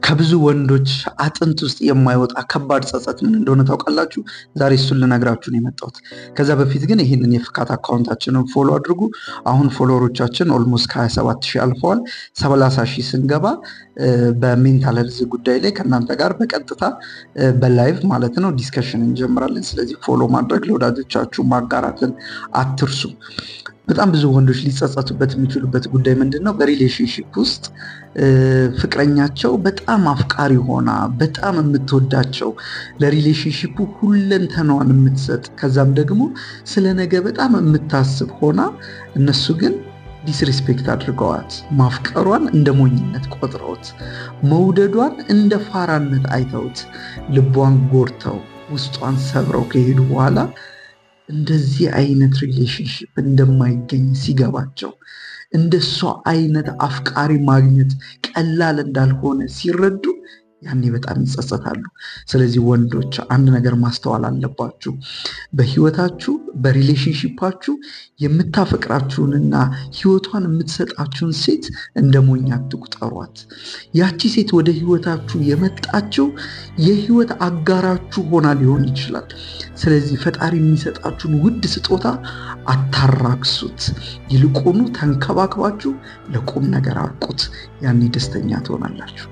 ከብዙ ወንዶች አጥንት ውስጥ የማይወጣ ከባድ ጸጸት ምን እንደሆነ ታውቃላችሁ? ዛሬ እሱን ልነግራችሁ ነው የመጣሁት። ከዛ በፊት ግን ይህንን የፍካት አካውንታችንን ፎሎ አድርጉ። አሁን ፎሎወሮቻችን ኦልሞስት ከ27 ሺህ አልፈዋል። 30 ሺህ ስንገባ በሜንታል ሄልዝ ጉዳይ ላይ ከእናንተ ጋር በቀጥታ በላይቭ ማለት ነው ዲስከሽን እንጀምራለን። ስለዚህ ፎሎ ማድረግ ለወዳጆቻችሁ ማጋራትን አትርሱ። በጣም ብዙ ወንዶች ሊጸጸቱበት የሚችሉበት ጉዳይ ምንድን ነው? በሪሌሽንሺፕ ውስጥ ፍቅረኛቸው በጣም አፍቃሪ ሆና በጣም የምትወዳቸው ለሪሌሽንሺፑ ሁለንተናዋን የምትሰጥ ከዛም ደግሞ ስለ ነገ በጣም የምታስብ ሆና እነሱ ግን ዲስሪስፔክት አድርገዋት ማፍቀሯን እንደ ሞኝነት ቆጥረውት መውደዷን እንደ ፋራነት አይተውት ልቧን ጎድተው ውስጧን ሰብረው ከሄዱ በኋላ እንደዚህ አይነት ሪሌሽንሺፕ እንደማይገኝ ሲገባቸው እንደሷ አይነት አፍቃሪ ማግኘት ቀላል እንዳልሆነ ሲረዱ ያኔ በጣም ይጸጸታሉ። ስለዚህ ወንዶች አንድ ነገር ማስተዋል አለባችሁ። በህይወታችሁ በሪሌሽንሺፓችሁ የምታፈቅራችሁንና ህይወቷን የምትሰጣችሁን ሴት እንደ ሞኝ አትቁጠሯት። ያቺ ሴት ወደ ህይወታችሁ የመጣችው የህይወት አጋራችሁ ሆና ሊሆን ይችላል። ስለዚህ ፈጣሪ የሚሰጣችሁን ውድ ስጦታ አታራክሱት። ይልቁኑ ተንከባክባችሁ ለቁም ነገር አብቁት። ያኔ ደስተኛ ትሆናላችሁ።